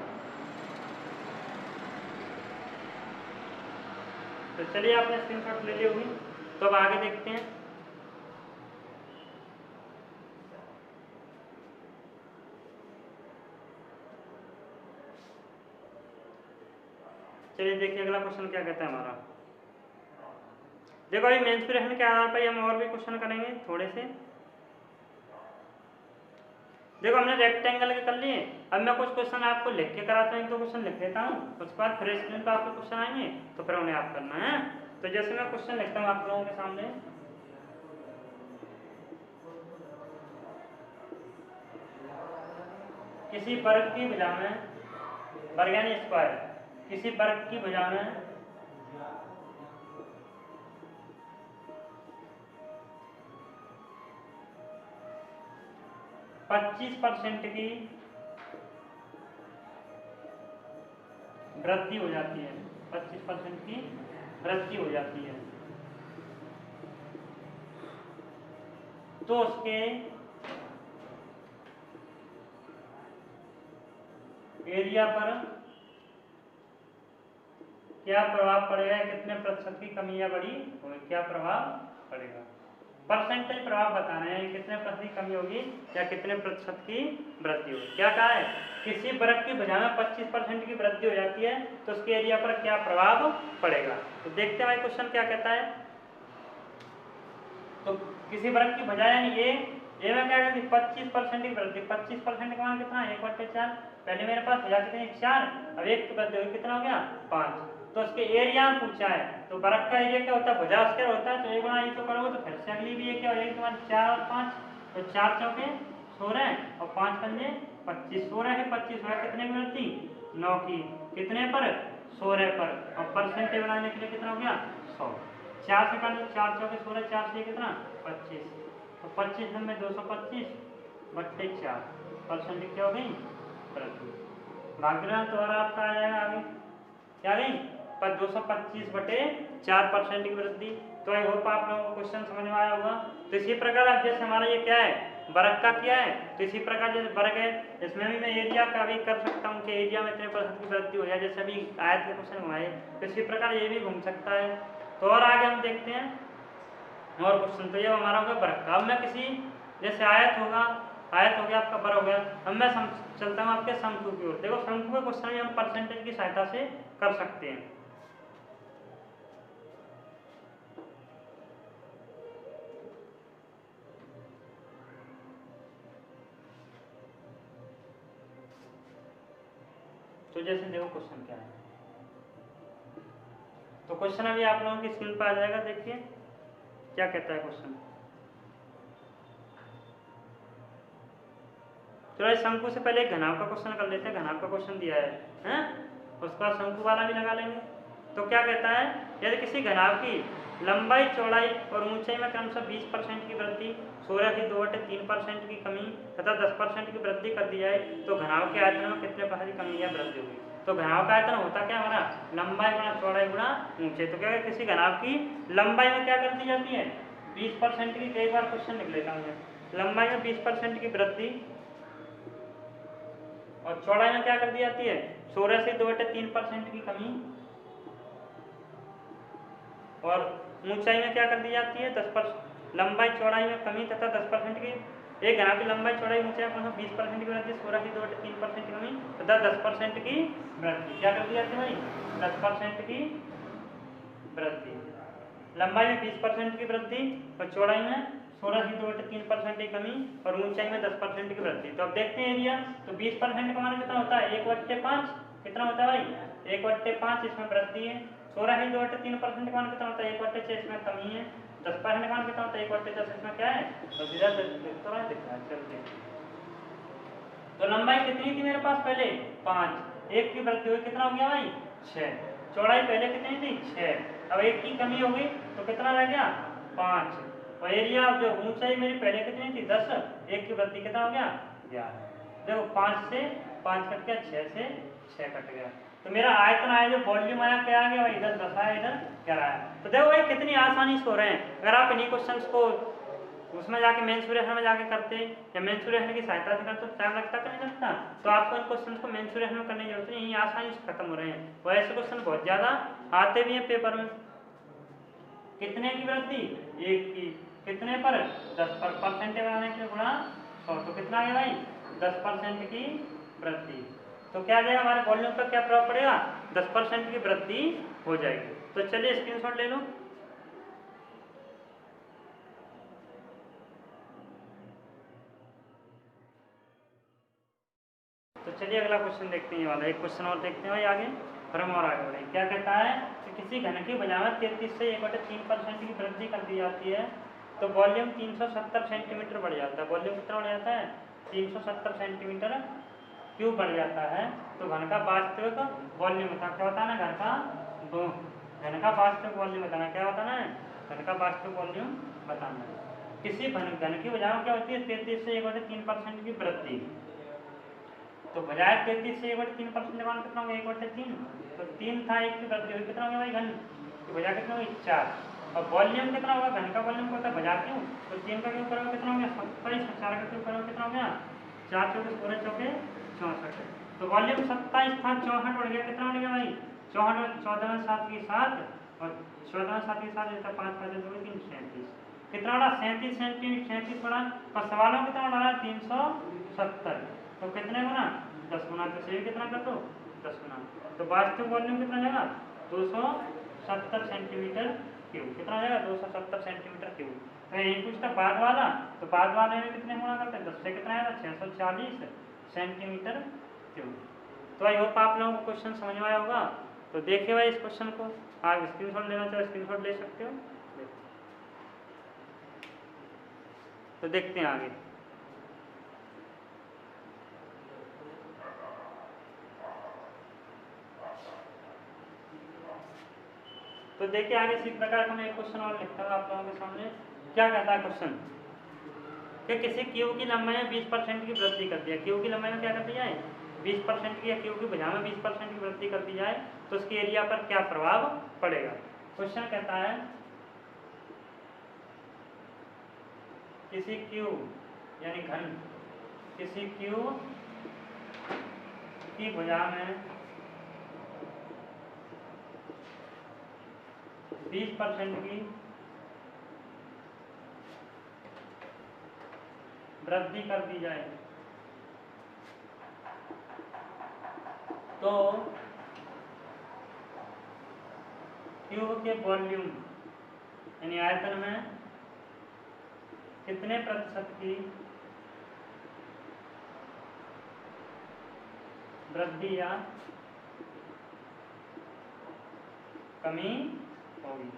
तो चलिए आपने स्क्रीनशॉट ले ली होगी, तो अब आगे देखते हैं। चलिए देखिए अगला क्वेश्चन क्या कहता है हमारा। देखो अभी मेंस्ट्रुएशन के आधार पर हम और भी क्वेश्चन करेंगे थोड़े से। देखो हमने रेक्टेंगल के कर लिए, अब मैं कुछ क्वेश्चन आपको लिख के कराता हूँ, एक दो क्वेश्चन लिख देता हूँ, उसके बाद फिर स्क्रीन पर आपको क्वेश्चन आएंगे तो फिर उन्हें आप करना है। तो जैसे मैं क्वेश्चन लिखता हूँ आप लोगों के सामने, किसी वर्ग की भुजा में, वर्ग यानी स्क्वायर, किसी वर्ग की भुजा में 25% की वृद्धि हो जाती है, 25% की वृद्धि हो जाती है, तो उसके एरिया पर क्या प्रभाव पड़ेगा, कितने प्रतिशत की कमी या बढ़ी होगी, क्या प्रभाव पड़ेगा, परसेंटेज प्रभाव बता रहे हैं, कितने प्रतिशत की कमी होगी या कितने प्रतिशत की वृद्धि होगी। क्या कहा है, किसी वर्ग की भुजा में 25% की वृद्धि हो जाती है तो उसके एरिया पर क्या प्रभाव पड़ेगा। तो देखते हैं भाई क्वेश्चन क्या कहता है। तो किसी वर्ग की भुजा यानी ए में क्या कहती है 25% की वृद्धि, 25% का मान कितना, 1/4। पहले मेरे पास भुजा कितनी 4, अब 1 की वृद्धि हुई, कितना हो गया 5। तो उसके एरिया पूछा है, तो वर्ग का एरिया क्या होता है, भुजा स्क्वायर होता है, तो 1 गुणा ये तो करोगे तो फिर से अगली भी क्या हो जाएगी तुम्हारी 4 और 5, तो 4 चौके 16 और 5 पंजे 25, 16 है 25 हुआ, कितने की वृद्धि 9 की, कितने पर 16 पर, और परसेंटेज बनाने के लिए कितना हो गया 100। 4 से काट 4 चौके 16, 4 से कितना 25, तो 25 में 225 बट्टे 4, परसेंटेज क्या हो गई वृद्धि। भाग्य तो और आपका आ जाएगा आगे क्या गई पर 225 बटे 4% की वृद्धि। तो आई होप आप लोगों को क्वेश्चन समझ में आया होगा। तो इसी प्रकार अब जैसे हमारा ये क्या है वर्ग का क्या है, तो इसी प्रकार जैसे वर्ग है इसमें भी मैं एरिया का भी कर सकता हूँ कि एरिया में इतने % की वृद्धि हो जाए, जैसे अभी आयत के क्वेश्चन हुआ है, तो इसी प्रकार ये भी घूम सकता है। तो और आगे हम देखते हैं और क्वेश्चन। तो ये हमारा होगा वर्ग का। अब मैं किसी जैसे आयत होगा, आयत हो गया आपका वर्ग हो गया, अब मैं चलता हूँ आपके शंकु की ओर। देखो शंकु के क्वेश्चन भी हम परसेंटेज की सहायता से कर सकते हैं। तो जैसे देखो क्वेश्चन क्या है, तो क्वेश्चन अभी आप लोगों की स्क्रीन पर आ जाएगा, देखिए क्या कहता है क्वेश्चन। तो शंकु से पहले घनाभ का क्वेश्चन कर लेते हैं, घनाभ का क्वेश्चन दिया है, हैं? उसके बाद शंकु वाला भी लगा लेंगे। तो क्या कहता है, यदि किसी घनाभ की लंबाई चौड़ाई और ऊंचाई में क्रमशः 20% की वृद्धि, 16 की 2/3% की कमी तथा 10% की वृद्धि कर दी जाए तो घनाभ के आयतन में कितने % की कमी या वृद्धि होगी। तो घनाभ का आयतन होता क्या हमारा लंबाई गुणा चौड़ाई गुणा ऊंचाई। तो क्या है किसी घनाभ की लंबाई में क्या कर दी जाती है 20% की, एक बार क्वेश्चन लिख लेता हूँ, लंबाई में 20% की वृद्धि और चौड़ाई में क्या कर दी जाती है 16 से 2/3% की कमी, और ऊंचाई में क्या कर दी जाती है 10%, लंबाई चौड़ाई में कमी तथा 10% की, एक घनाभ की लंबाई चौड़ाई ऊंचाई में 20% की वृद्धि, 16 की 2/3% की कमी तथा 10% की वृद्धि। क्या कर दी जाती है भाई 10% की वृद्धि, लंबाई में 20% की वृद्धि और चौड़ाई में 16 की 2/3% की कमी और ऊंचाई में 10% की वृद्धि। तो अब देखते हैं एरिया, तो 20% का मान कितना होता है 1/5, कितना होता है भाई 1/5, इसमें वृद्धि है। 16 की 2/3% का मान कितना होता है 1/6, इसमें कमी है। 10% का मान कितना होता है 1/10, इसमें क्या है तो सीधा दिख रहा है। चलते तो लंबाई कितनी थी मेरे पास पहले 5, 1 की वृद्धि हुई कितना हो गया भाई 6, चौड़ाई पहले कितनी थी 6, अब 1 की कमी हो गई तो कितना रह गया 5, और एरिया जो ऊंचाई मेरी पहले कितनी थी 10, 1 की वृद्धि कितना हो गया 11। देखो 5 से 5 कट गया, 6 से 6 कट गया, तो मेरा आयतन आया जो वॉल्यूम आया क्या आ गया भाई इधर 10 आया इधर 11 आया। तो देखो भाई कितनी आसानी से हो रहे हैं। अगर आप इन्हीं क्वेश्चंस को उसमें जाके मेंसुरेशन में जाके करते या मेंसुरेशन की सहायता से करते तो टाइम लगता कि नहीं लगता। तो आपको इन क्वेश्चन को मेंसुरेशन में करने की जरूरत नहीं, आसानी से खत्म हो रहे हैं। वो ऐसे क्वेश्चन बहुत ज्यादा आते भी हैं पेपर में, कितने की वृद्धि? 1 की। कितने पर? 10 पर। परसेंटेज बनाने के लिए गुणा 100, तो कितना आ गया भाई? 10% की वृद्धि। तो क्या जाएगा हमारे वॉल्यूम पर, क्या प्रभाव पड़ेगा? 10% की वृद्धि हो जाएगी। तो चलिए स्क्रीनशॉट ले लो। तो चलिए अगला क्वेश्चन देखते हैं, ये वाला एक क्वेश्चन और देखते हैं भाई आगे, फिर हम और आगे बढ़े। क्या कहता है कि किसी घन की बजाय 33 से 1/3% की वृद्धि कर दी जाती है तो वॉल्यूम 370 सेंटीमीटर बढ़ जाता है। वॉल्यूम कितना बढ़ जाता है? 370 सेंटीमीटर क्यूब बढ़ जाता है। तो घन का वास्तविक वॉल्यूम बताना। क्या बताना है? घन का वास्तविक वॉल्यूम बताना। क्या बताना है? घन का वास्तविक वॉल्यूम बताना है। किसी घन की बजाय क्या होती है? 33 से 1/3% की वृद्धि। तो बजाय 33 से 1/3% मान कितना हो गया? 1/3। तो 3 था, 1 की वृद्धि हुई, कितना हो गया भाई घन? तो बजाय कितना हो गया? 4। और वॉल्यूम कितना होगा? घन का वॉल्यूम होता है बजा क्यों? तो 3 का क्यूब करोगे कितना हो गया? 27। 4 का क्यूब करोगे कितना हो गया? 4 चौके 16 चौके 64। तो वॉल्यूम 27 था, 64 बढ़ गया। कितना बढ़ गया भाई? 64। 14 में 7 की 7 और 14 में 7 की 7 जैसा 5 5 2 3 37। कितना बड़ा? 37 सेंटीमीटर। 37 बड़ा। और सवालों कितना बड़ा? 370। तो कितने गुना? 10 गुना। तो सही कितना कर दो? 10 गुना। तो वास्तविक वॉल्यूम कितना जाएगा? 270 सेंटीमीटर क्यूब। कितना जाएगा? 270 सेंटीमीटर क्यूब। तो यही पूछता बाद वाला, तो बाद वाले में कितने गुना करते हैं? 10 से कितना आएगा? 640 सेंटीमीटर क्यूब। तो आई होप आप लोगों को क्वेश्चन समझ में आया होगा। तो देखिए भाई इस क्वेश्चन को, आप स्क्रीनशॉट लेना चाहो स्क्रीनशॉट ले सकते हो। तो देखते हैं आगे। तो देखिए आगे इसी प्रकार का मैं एक क्वेश्चन और लिखता हूँ आप लोगों के सामने। क्या कहता है क्वेश्चन कि किसी क्यूब की लंबाई में 20% की वृद्धि कर दिया। क्यूब की लंबाई में क्या कर दिया है? 20% की, या क्यूब की भुजा में 20% की वृद्धि कर दी जाए तो उसके एरिया पर क्या प्रभाव पड़ेगा? क्वेश्चन कहता है किसी क्यूब यानी घन, किसी क्यूब की भुजा में 20% की वृद्धि कर दी जाए तो क्यूब के वॉल्यूम यानी आयतन में कितने प्रतिशत की वृद्धि या कमी होगी?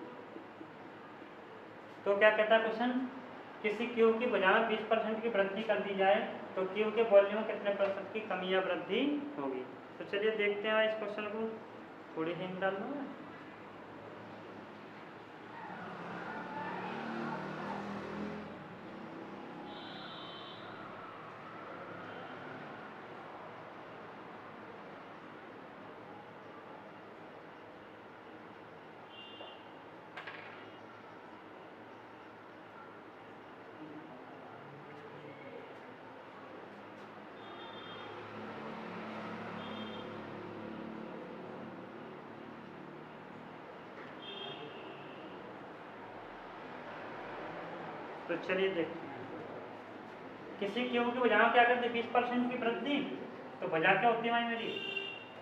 तो क्या कहता है क्वेश्चन? किसी क्यूब की भुजा में 20% की वृद्धि कर दी जाए तो क्यूब के वॉल्यूम में कितने प्रतिशत की कमी या वृद्धि होगी? तो चलिए देखते हैं इस क्वेश्चन को। थोड़ी हिंट डाल दूँ। तो चलिए देखते हैं। किसी क्यूब की भुजा में क्या करते हैं? 20% की वृद्धि। तो भुजा क्या होती है भाई मेरी?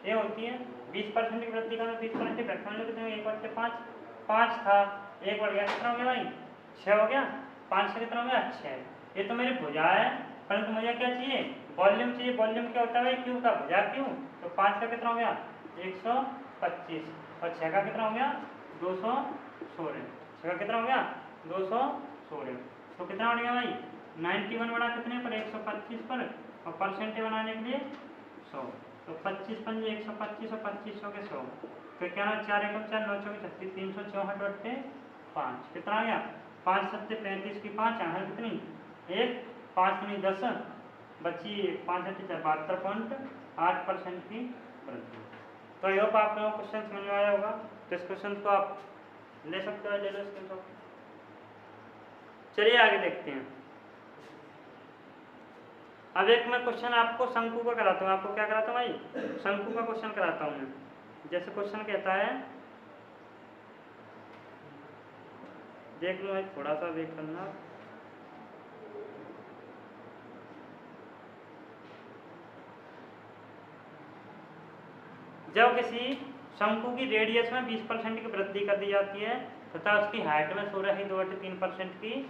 ये होती है 20% की वृद्धि करना। 20% कितने? 1/5। 5 था, 1 बढ़ गया, कितना हो गया भाई? 6 हो गया। 5 से कितना हो गया? 6। ये तो मेरी भुजा है, परंतु मुझे क्या चाहिए? वॉल्यूम चाहिए। वॉल्यूम क्या होता है भाई? क्यूब का भुजा क्यूब। तो 5 का कितना हो गया? 125 और 6 का कितना हो गया? 216। 6 का कितना हो गया? 216। तो कितना बढ़ गया भाई? 91 बड़ा कितने पर? 125 पर। और परसेंटेज बनाने के लिए 100। तो 25 पंजे 125 और 25 के 100। तो क्या ना 4 एकम 4 9 चौके 36 364 बट्टे 5 कितना आ गया? 5 सत्ते 35 की 5 यहाँ कितनी? 1 5 नहीं 10 बची 5 सत्ते 72.8% की वृद्धि। तो आई होप आप लोगों को क्वेश्चन समझ में आया होगा। तो इस क्वेश्चन को आप ले सकते हो, ले लो स्क्रीनशॉट। चलिए आगे देखते हैं। अब एक मैं क्वेश्चन आपको शंकु का कराता हूँ। आपको क्या कराता हूँ भाई? शंकु का क्वेश्चन कराता हूँ मैं। जैसे क्वेश्चन कहता है देख लो, थोड़ा सा वेट करना। जब किसी शंकु की रेडियस में 20% की वृद्धि कर दी जाती है तथा उसकी हाइट में 16.3% की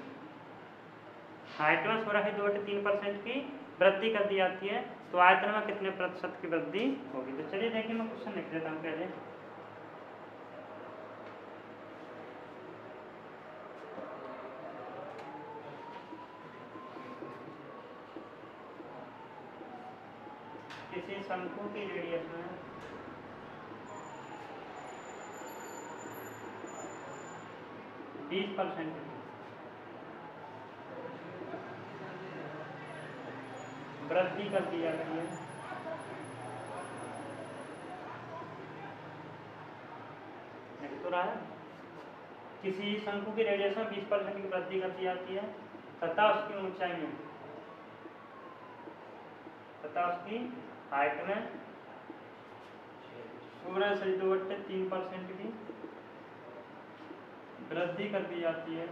वृद्धि कर दी जाती है तो आयतन में कितने प्रतिशत की वृद्धि होगी। तो चलिए देखिए, मैं क्वेश्चन लिख देता हूँ पहले। किसी शंकु की रेडियस में 20% वृद्धि कर दी जाती है तो रहा है, किसी शंकु की रेडियस में 20% की वृद्धि कर दी जाती है तथा उसकी ऊंचाई में तथा उसकी हाइट में 16.3% की वृद्धि कर दी जाती है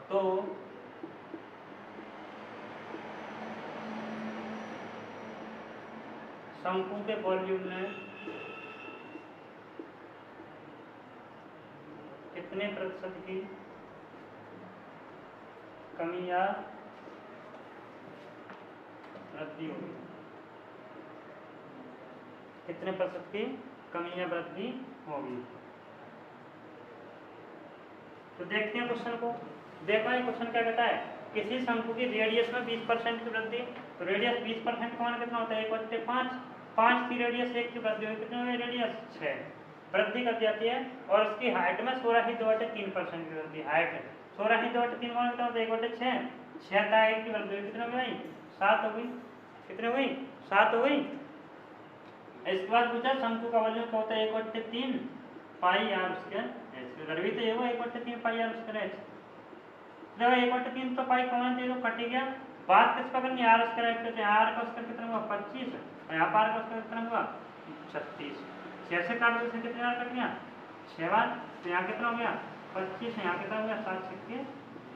तो शंकु के वॉल्यूम में कितने प्रतिशत की कमी या वृद्धि होगी, कितने प्रतिशत की कमी या वृद्धि होगी। तो देखते हैं क्वेश्चन को। देखो ये क्वेश्चन क्या कहता है, किसी शंकु की रेडियस में 20% की वृद्धि। तो रेडियस 20% का मान कितना होता है, 1/5। 5 की रेडियस 1 की वृद्धि होगी, कितनी होगी रेडियस 6 वृद्धि कर जाती है और उसकी हाइट में 16.3% की वृद्धि। हाइट 16.3 मान कितना होता है, 1/6। 6 का 1 की वृद्धि होगी, कितनी हो गई 7 हो गई। कितनी हो गई 7 हो गई। इसके बाद पूछा शंकु का वॉल्यूम क्या होता है, 1/3 पाई आर स्क्वायर एच। गर्वी तो ये हुआ 1/3 पाई आर स्क्वायर एच। देखो 1/3 तो पाई कॉमन दे दो, कट गया। बात किस पर करनी, आर स्क्वायर एच पे। आर का स्क्वायर कितना हुआ 25 और यहाँ पर आर का स्क्वायर कितना हुआ 36। 6 से काट दो, कितने बार कट गया 6 बार। तो यहाँ कितना हो गया 25, यहाँ कितना हो गया 7 6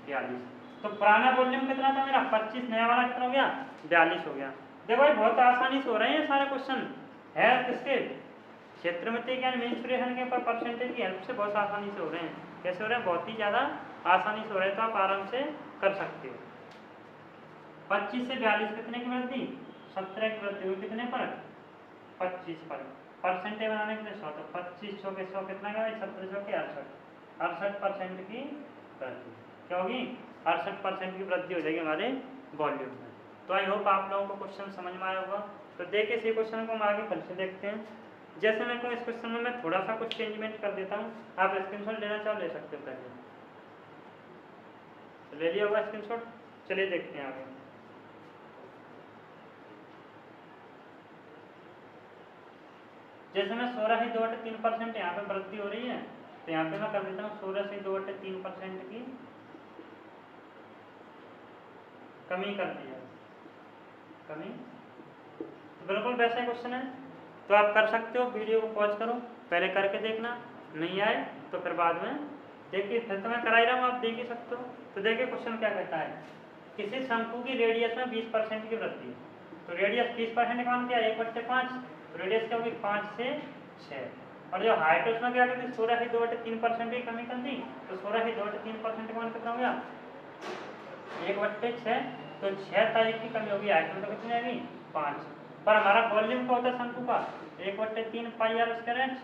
42। तो पुराना वॉल्यूम कितना था मेरा 25, नया वाला कितना हो गया 42 हो गया। देखो भाई बहुत आसानी से हो रहे हैं सारे क्वेश्चन, है किसके क्षेत्र में ज्ञान मेंसुरेशन के ऊपर परसेंटेज की हेल्प से बहुत आसानी से हो रहे हैं। कैसे हो रहे हैं, बहुत ही ज़्यादा आसानी से हो रहे हैं, तो आप आराम से कर सकते हो। 25 से 42 कितने की वृद्धि, 17 की वृद्धि हुई, कितने पर 25 पर। परसेंटेज बनाने के लिए 100, तो 25 100 के 100 कितना का 17 100 के 68% की वृद्धि। क्या होगी 68% की वृद्धि हो जाएगी हमारे वॉल्यूम में। तो आई होप आप लोगों को क्वेश्चन समझ में आया होगा। तो देखिए इसी क्वेश्चन को हम आगे फिर से देखते हैं। जैसे मैं कहूँ इस क्वेश्चन में मैं थोड़ा सा कुछ चेंजमेंट कर देता हूँ, आप स्क्रीनशॉट लेना चाहो ले सकते हो। पहले तो ले लिया होगा स्क्रीनशॉट। चलिए देखते हैं आगे। जैसे मैं 16.3% यहाँ पे वृद्धि हो रही है, तो यहाँ पे मैं कर देता हूँ 16.3% की कमी कर दी है। कमी तो बिल्कुल वैसा क्वेश्चन है, तो आप कर सकते हो। वीडियो को पॉज करो, पहले करके देखना, नहीं आए तो फिर बाद में देखिए। फिर तो मैं करा ही रहा हूँ, आप देख ही सकते हो। तो देखिए क्वेश्चन क्या कहता है, किसी शंकु की रेडियस में 20% की वृद्धि। तो रेडियस 20% का मान क्या 1/5, तो रेडियस क्या होगी 5 से 6। और जो हाइट है उसमें क्या करती है 16.3% की कमी कर दी। तो 16.3% का मान कितना हो गया 1/6। तो 6 तारीख की कमी होगी, हाइट में तो कितनी आएगी 5। पर हमारा वॉल्यूम क्या होता है शंकु का 1/3 pi r square h.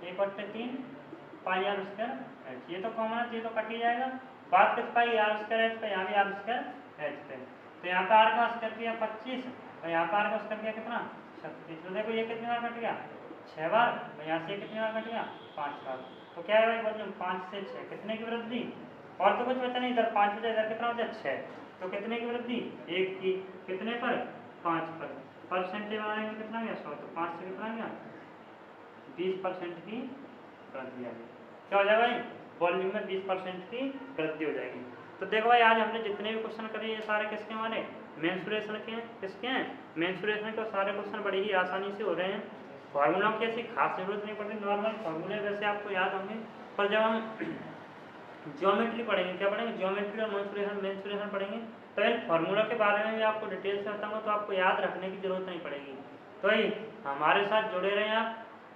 1/3 pi r square h, ये तो कॉमन है, ये तो कट ही जाएगा। बात किस पाई आर स्क्वायर एच पे, यहाँ भी आर स्क्वायर एच पे। तो यहाँ पे आर का स्क्वायर किया 25 और यहाँ पे आर का स्क्वायर किया कितना 36। तो देखो ये कितनी बार कट गया 6 बार और यहाँ से कितनी बार कट गया 5 बार। तो क्या है भाई वॉल्यूम 5 से 6 कितने की वृद्धि। और तो कुछ बचा नहीं, इधर 5 बचा, इधर कितना हो जाए 6। तो कितने की वृद्धि 1 की, कितने पर 5 पर। परसेंटेज बनाने में कितना गया 100, तो 5 से कितना गया 20% की वृद्धि आ गई। क्या हो जाएगा भाई वॉल्यूम में 20% की वृद्धि हो जाएगी। तो देखो भाई आज हमने जितने भी क्वेश्चन करे ये सारे किसके हमारे मेंसुरेशन के हैं, किसके हैं, मेंसुरेशन के। सारे क्वेश्चन बड़ी ही आसानी से हो रहे हैं, फार्मूला की ऐसी खास जरूरत नहीं पड़ती, नॉर्मल फार्मूले वैसे आपको याद होंगे। पर जब हम ज्योमेट्री पढ़ेंगे, क्या पढ़ेंगे, ज्योमेट्री और मेंसुरेशन पढ़ेंगे, तो इन फार्मूला के बारे में भी आपको डिटेल से बताऊंगा, तो आपको याद रखने की जरूरत नहीं पड़ेगी। तो ही हमारे साथ जुड़े रहें आप,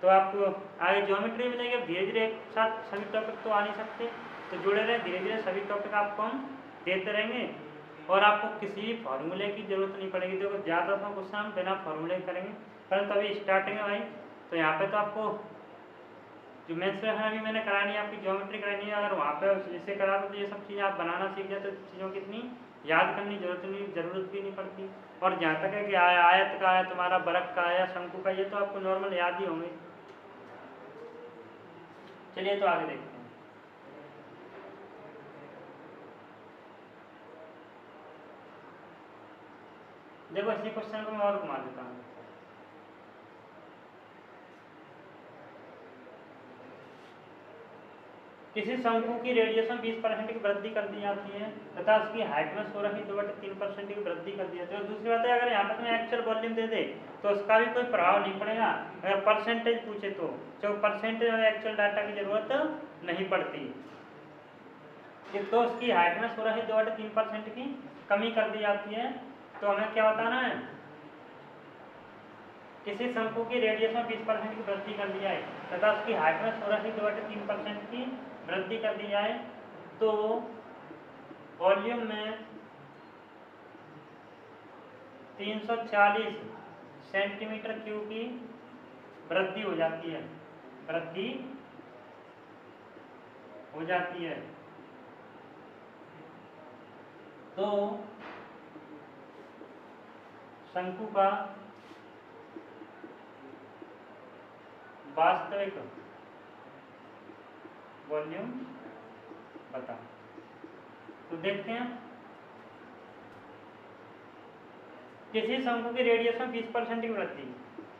तो आपको आगे ज्योमेट्री मिलेगी। धीरे धीरे एक साथ सभी टॉपिक तो आ नहीं सकते, तो जुड़े रहें, धीरे धीरे सभी टॉपिक आपको हम देते रहेंगे और आपको किसी भी फार्मूले की जरूरत नहीं पड़ेगी। देखो ज़्यादातर क्वेश्चन हम बिना फार्मूले करेंगे, परंतु अभी स्टार्टिंग में भाई, तो यहाँ पे तो आपको जो मेंसुरेशन अभी मैंने करानी है, आपकी ज्योमेट्री करानी है, अगर वहाँ पे इसे करा तो ये सब चीज़ें आप बनाना सीख जाए, तो चीज़ों की इतनी याद करने की जरूरत भी नहीं पड़ती। और जहाँ तक है कि आयत का है, तुम्हारा वर्ग का है या शंकु का, ये तो आपको नॉर्मल याद ही होंगे। चलिए तो आगे देखते हैं। देखो इसी क्वेश्चन को मैं और घुमा देता हूँ। किसी शंकु की रेडियस में 20% की वृद्धि कर दी जाती है तथा उसकी हाइट में 16.3% की वृद्धि कर दी जाती है। दूसरी बात है, अगर यहाँ पर एक्चुअल वॉल्यूम दे दे तो उसका भी कोई प्रभाव नहीं पड़ेगा। अगर परसेंटेज पूछे तो जो परसेंटेज और एक्चुअल डाटा की जरूरत नहीं पड़ती। तो उसकी हाइट में 16.3% की कमी कर दी जाती है। तो हमें क्या बताना है, किसी शंकु की रेडियस में 20% की वृद्धि कर दी जाए तथा उसकी हाइट में 16.3% की वृद्धि कर दी जाए, तो वॉल्यूम में 340 सेंटीमीटर क्यूब की वृद्धि हो जाती है, वृद्धि हो जाती है। तो शंकु का वास्तविक वॉल्यूम बता। तो देखते हैं, किसी शंकु की रेडियस में 20% की वृद्धि,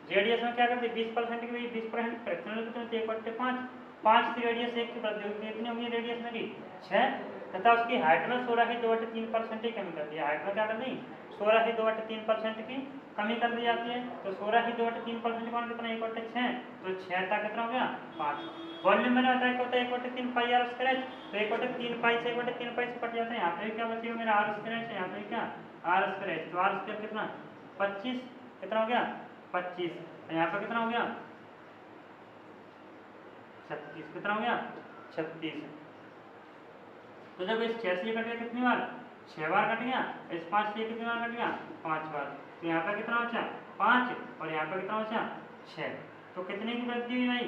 रेडियस में क्या करते हैं 20% की, 20% फ्रैक्शनल कितने, 1/5, 5 की रेडियस 1 की वृद्धि होगी, कितनी होगी रेडियस मेरी 6, तथा उसकी हाइट में 16.2% की कमी कर दी। हाइट में क्या कर दी, 16.2% की कमी कर दी जाती है। तो 16.2% मान कितना 1/6, तो 6 का कितना हो गया 5। वॉल्यूम मैंने बताया क्या होता है 1/3 पाई आर स्क्वायर, तो 1/3 पाई से 1/3 पाई से कट जाता है। यहाँ पे क्या बचेगा मेरा आर स्क्वायर है, यहाँ पे क्या आर स्क्वायर, तो आर स्क्वायर कितना 25, कितना हो गया 25, यहाँ पे कितना हो गया 36, कितना हो गया 36। तो जब इस 6 से कट गया कितनी बार, 6 बार कट गया, इस 5 से कितनी बार कट गया 5 बार, तो यहाँ पर कितना बचा 5 और यहाँ पर कितना बचा 6। तो कितने की वृद्धि हुई भाई,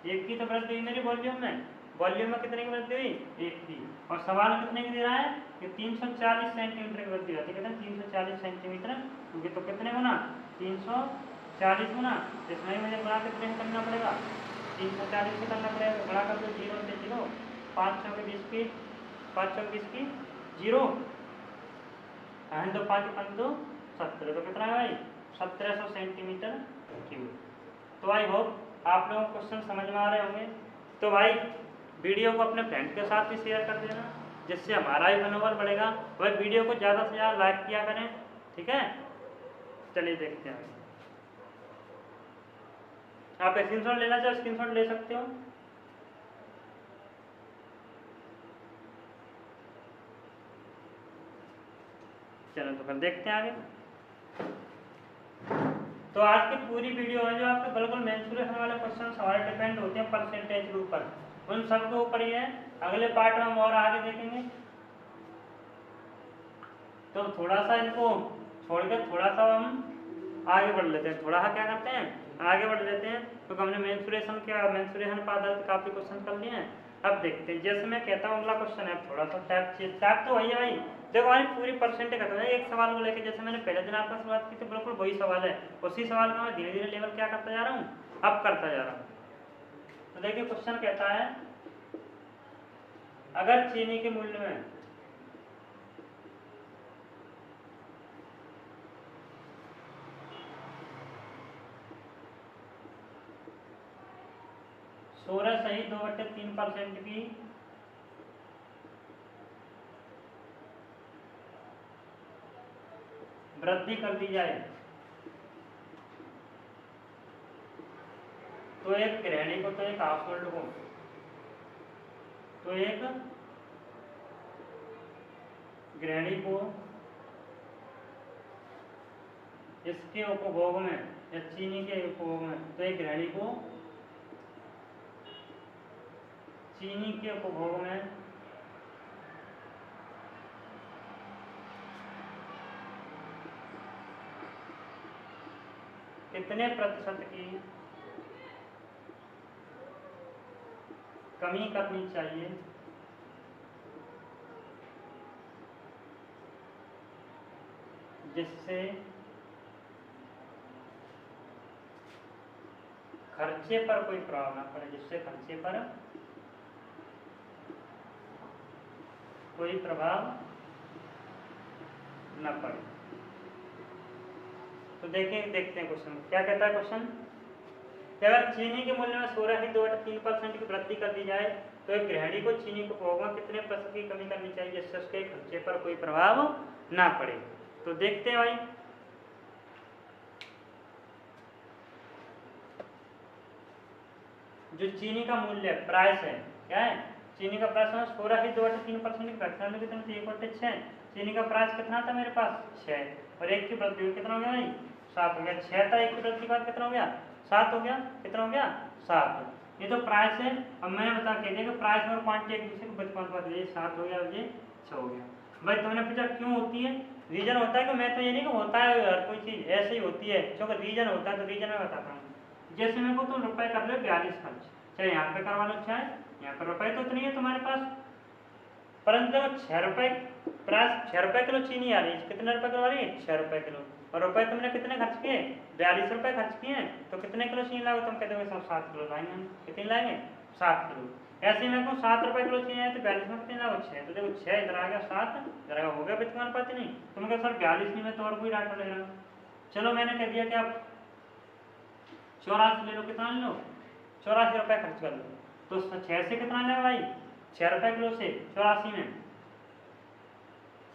1 की तो वृद्धि हुई मेरी वॉल्यूम में। वॉल्यूम में कितने की वृद्धि हुई 1 की, और सवाल कितने की दे रहा है कि 340 सेंटीमीटर की वृद्धि होती है, कहते हैं 340 सेंटीमीटर, क्योंकि तो कितने गुना 340 गुना, इसमें मुझे गुणा कितने से करना पड़ेगा 340 से करना पड़ेगा, गुणा कर दो 0 से 0, 5 चौके 20 की, 5 चौके 20 की 0, 2 5 5 2 17, तो कितना है भाई 1700 सेंटीमीटर क्यूब। तो आई होप आप लोगों को क्वेश्चन समझ में आ रहे होंगे। तो भाई वीडियो को अपने फ्रेंड के साथ भी शेयर कर देना, जिससे हमारा भी मनोबल बढ़ेगा। भाई वीडियो को ज़्यादा से ज़्यादा लाइक किया करें, ठीक है। चलिए देखते हैं, आप स्क्रीनशॉट लेना चाहो स्क्रीनशॉट ले सकते हो। चलो तो फिर देखते हैं आगे। तो आज की पूरी वीडियो है जो आपके बिल्कुल मेंसुरेशन वाले क्वेश्चन हमारे डिपेंड होते हैं परसेंटेज के ऊपर, उन सब के ऊपर ही है। अगले पार्ट में हम और आगे देखेंगे। तो थोड़ा सा इनको छोड़कर थोड़ा सा हम आगे बढ़ लेते हैं, थोड़ा सा क्या करते हैं आगे बढ़ लेते हैं, क्योंकि हमने मेंसुरेशन पर आधारित काफी क्वेश्चन कर लिए हैं। अब देखते हैं, जैसे मैं कहता हूँ अगला क्वेश्चन है, थोड़ा सा टाइप तो वही है भाई। देखो हमारी पूरी परसेंटेज खत्म है एक सवाल को लेकर, जैसे मैंने पहले दिन आपका शुरुआत की थी बिल्कुल वही सवाल है, उसी सवाल का मैं धीरे धीरे लेवल क्या करता जा रहा हूँ, अब करता जा रहा हूँ। तो देखिए क्वेश्चन कहता है, अगर चीनी के मूल्य में सोलह सही 2/3% की वृद्धि कर दी जाए तो एक गृहिणी को, तो एक हाउस होल्ड को, तो एक गृहिणी को इसके उपभोग में या चीनी के उपभोग में, तो एक गृहिणी को चीनी के उपभोग में कितने प्रतिशत की कमी करनी चाहिए जिससे खर्चे पर कोई प्रभाव ना पड़े, जिससे खर्चे पर कोई प्रभाव न पड़े। तो देखते हैं क्वेश्चन क्या कहता है। क्वेश्चन कि अगर चीनी के मूल्य में 16.3% की वृद्धि कर दी जाए तो एक गृहिणी को चीनी के उपभोग में कितने प्रतिशत की कमी करनी चाहिए जिससे उसके खर्चे पर कोई प्रभाव ना पड़े। तो देखते हैं भाई, जो चीनी का मूल्य प्राइस है, क्या है, चीनी का प्राइस 16.3% की घटना में कितना 1/6। चीनी का प्राइस कितना था मेरे पास 6 और 1 की वृद्धि कितना हो गया भाई 7 हो गया। 6 था, 1 की वृद्धि के बाद कितना हो गया 7 हो गया। कितना हो गया 7। ये तो प्राइस है। अब मैंने बता के दिया कि प्राइस और क्वांटिटी एक दूसरे को व्युत्पन्न, ये 7 हो गया और ये 6 हो गया। भाई तुमने पूछा क्यों होती है, रीजन होता है कि मैं तो ये नहीं कि होता है हर कोई चीज ऐसे ही होती है, क्योंकि रीजन होता है। तो रीजन में बताता हूँ। जैसे मेरे को तुम रुपए कर लो 42 खर्च, चाहे यहाँ पे करवा लो चाहे यहाँ पर, रुपए तो इतनी है तुम्हारे पास, परंतु 6 रुपए प्राइस, 6 रुपए किलो चीनी आ रही है, कितने रुपए किलो आ रही है 6 रुपए किलो, और रुपए तुमने कितने खर्च किए 42 रुपए खर्च किए हैं। तो कितने किलो चीनी लाओगे, तुम कहते हो 7 किलो लाएंगे हम। कितनी लाएंगे 7 किलो। ऐसे ही मेरे को 7 रुपए किलो चीनी है तो 42 में कितने लाओ 6, तो देखो 6 इधर आ गया 7 इधर हो गया व्युत्पन्न पाती नहीं। तुम कहते सर 42 नहीं, मैं तो और कोई डाटा ले रहा हूँ। चलो मैंने कह दिया कि आप 84 ले लो, कितना ले लो 84 रुपए खर्च कर लो। तो 6 से कितना लेगा भाई 6 रुपए किलो से 84 में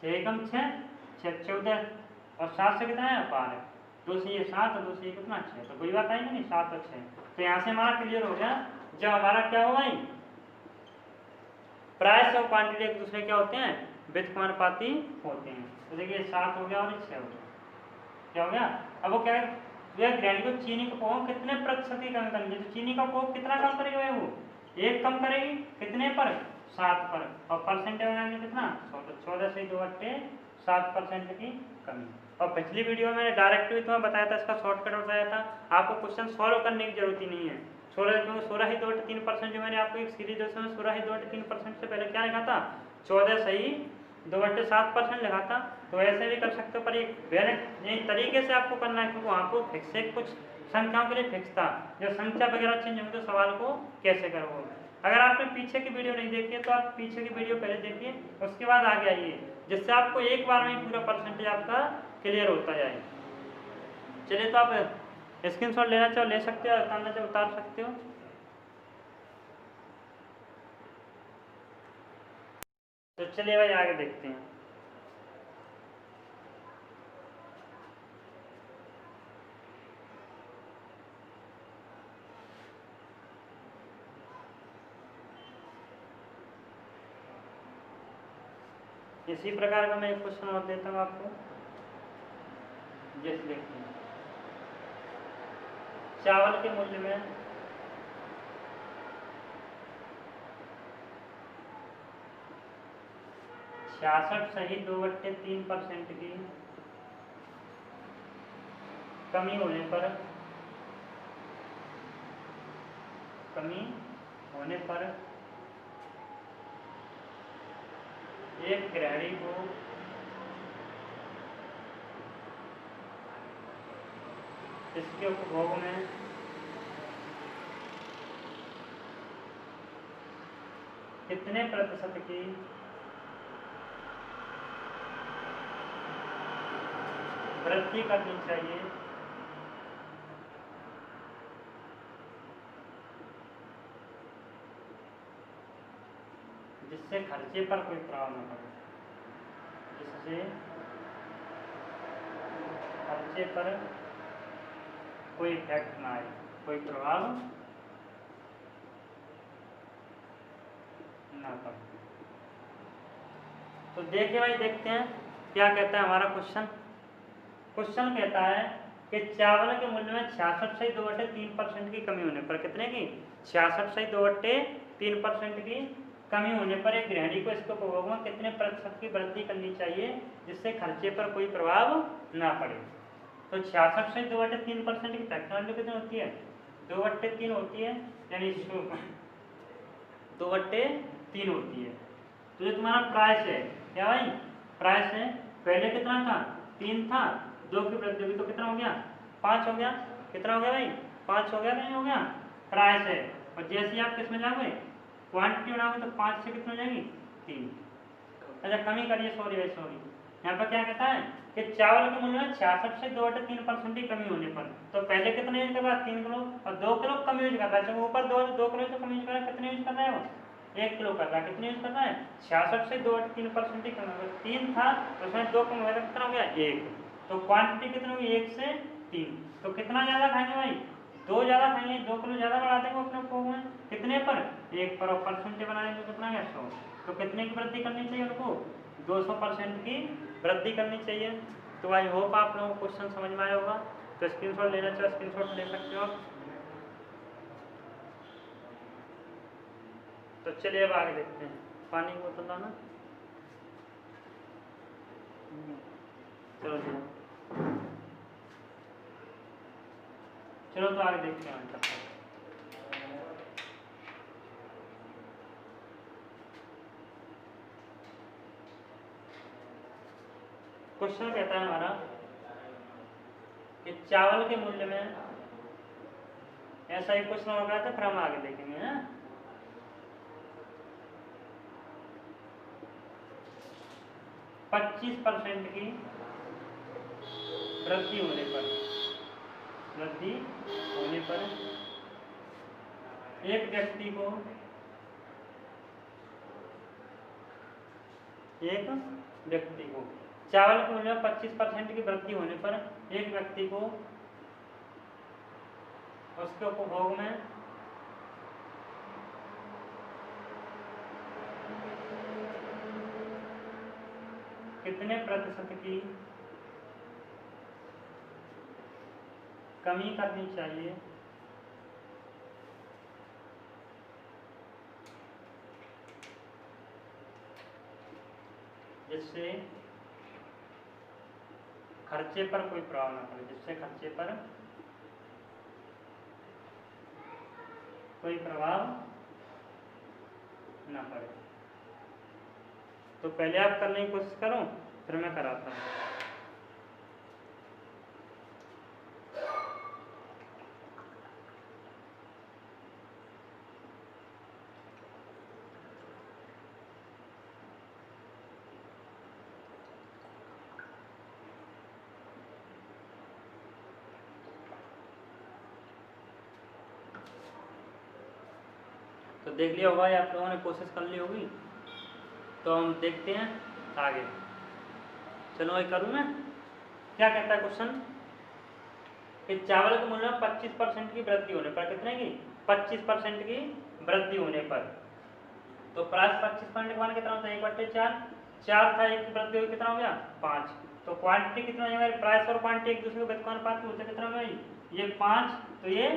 6 एकम 6 14 और 7 से कितना है 12, 2 से ये 7 और 2 से ये कितना 6, तो कोई बात आई नहीं 7 और 6। तो यहाँ से हमारा क्लियर हो गया। जब हमारा क्या हो भाई प्राइस और क्वांटिटी एक दूसरे क्या होते हैं व्युत्पन्नपाती होते हैं। तो देखिए 7 हो गया और 6 हो गया, क्या हो गया। अब वो क्या है, गृहिणी को चीनी का उपभोग कितने प्रतिशत की कमी करनी है, तो चीनी का उपभोग कितना कम करेगी वो 1 कम करेगी, कितने पर 7 पर, और परसेंटेज बनाएंगे कितना 14 से 2/7% की कमी। और पिछली वीडियो में मैंने डायरेक्ट भी तुम्हें बताया था, इसका शॉर्टकट बताया था, आपको क्वेश्चन सॉल्व करने की जरूरत ही नहीं है। 16.3% जो मैंने आपको एक सीरीज उसमें 16.3% से पहले क्या लिखा था 14 सही 2/7% लिखा था। तो ऐसे भी कर सकते हो, पर एक यही तरीके से आपको करना है, क्योंकि वहाँ को फिक्स है, कुछ संख्याओं के लिए फिक्स था, जो संख्या वगैरह चेंज होगी तो सवाल को कैसे करोगे। अगर आपने पीछे की वीडियो नहीं देखी है तो आप पीछे की वीडियो पहले देखिए, उसके बाद आगे आइए, जिससे आपको एक बार में पूरा परसेंटेज आपका क्लियर होता जाए। चलिए, तो आप स्क्रीनशॉट लेना चाहो ले सकते हो, उतारना चाहो उतार सकते हो। तो चलिए भाई आगे देखते हैं। इसी प्रकार का मैं एक क्वेश्चन और देता हूँ आपको। जैसे देखते हैं, चावल के मूल्य में 66 सही 2/3% की कमी होने पर एक गृहिणी को इसके उपभोग में कितने प्रतिशत की वृद्धि करनी चाहिए जिससे खर्चे पर कोई प्रभाव न पड़े, जिससे खर्चे पर कोई इफेक्ट ना आए, कोई प्रभाव ना पड़े। तो देखिए भाई, देखते हैं क्या कहता है हमारा क्वेश्चन। क्वेश्चन कहता है कि चावल के मूल्य में 66.3% की कमी होने पर, कितने की? 66.3% की कमी होने पर एक गृहिणी को इसके उपभोग में कितने प्रतिशत की वृद्धि करनी चाहिए जिससे खर्चे पर कोई प्रभाव ना पड़े। तो 66.3% की फैक्टर वैल्यू कितनी होती है? 2/3 होती है, यानी 2/3 होती है। तो ये तुम्हारा प्राइस है, क्या भाई? प्राइस है। पहले कितना था? 3 था, 2 की वृद्धि हुई तो कितना हो गया? 5 हो गया। कितना हो गया भाई? 5 हो गया, नहीं हो गया? प्राइस है। और जैसे ही आप किसमें जाओगे, क्वांटिटी बनाओगे, तो 5 से कितना हो जाएगी? 3। अच्छा कमी करिए, सॉरी भाई सॉरी। यहाँ पर क्या कहता है कि चावल के मूल्य में 66 से 2/3% की कमी होने पर, तो पहले कितने यूज कर रहा है? 3 किलो, और 2 किलो कम यूज कर रहा है। जब ऊपर 2 किलो तो कम यूज कर रहा है, कितने यूज कर रहा है वो? 1 किलो कर रहा है। कितने यूज कर रहा है? 66 से 2/3% की कमी। 3 था तो उसमें 2 कम हो गया, कितना हो गया? 1। तो क्वांटिटी कितनी होगी? 1 से 3। तो कितना ज्यादा खाएंगे भाई? 2 ज्यादा खाएंगे, 2 किलो ज्यादा बढ़ा देंगे अपने भोग में। कितने पर? 1 पर। और परसेंटेज बनाएंगे तो कितना है? 100। तो कितने की वृद्धि करनी चाहिए उनको? 200% की वृद्धि करनी चाहिए। तो आई होप आप लोगों को क्वेश्चन समझ में आया होगा। तो स्क्रीनशॉट लेना चाहिए, स्क्रीनशॉट ले सकते हो आप। तो चलिए अब आगे देखते हैं। पानी की बोतल लाना। चलो चलो तो आगे देखते हैं। क्वेश्चन कहता है हमारा कि चावल के मूल्य में, ऐसा ही क्वेश्चन हो गया था, फिर हम आगे देखेंगे है? 25% की वृद्धि होने पर, एक व्यक्ति को चावल के मूल्य में 25% की वृद्धि होने पर एक व्यक्ति को उसके उपभोग में कितने प्रतिशत की कमी करनी चाहिए जिससे खर्चे पर कोई प्रभाव न पड़े, जिससे खर्चे पर कोई प्रभाव न पड़े। तो पहले आप करने की कोशिश करो, फिर मैं कराता हूँ। तो देख लिया होगा, आप लोगों ने कोशिश कर ली होगी। तो हम देखते हैं आगे। चलो भाई करूँ मैं। क्या कहता है क्वेश्चन कि चावल के मूल्य में 25% की वृद्धि होने पर, कितने की? 25% की वृद्धि होने पर, तो प्राइस 25% का मान कितना होता है? 1/4। 4 था, 1 की वृद्धि हुई, कितना हो गया? 5। तो क्वांटिटी कितना हो जाएगा? प्राइस और क्वांटिटी एक दूसरे के व्युत्क्रमानुपाती होते, कितना हो गया? ये 5 तो ये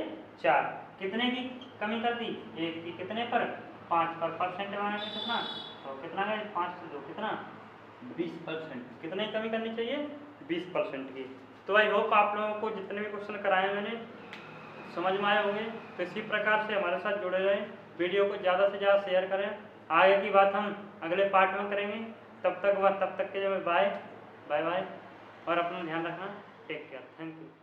4। कितने की कमी कर दी? 1 की। कितने पर? 5 पर। परसेंट बनाएंगे कितना? तो कितना है? 5 से 2 कितना? 20%। कितने कमी करनी चाहिए? 20% की। तो आई होप आप लोगों को जितने भी क्वेश्चन कराए मैंने समझ में आए होंगे। तो इसी प्रकार से हमारे साथ जुड़े रहें, वीडियो को ज़्यादा से ज़्यादा शेयर करें। आगे की बात हम अगले पार्ट में करेंगे। तब तक के लिए बाय बाय बाय, और अपना ध्यान रखना। Take care. Thank you.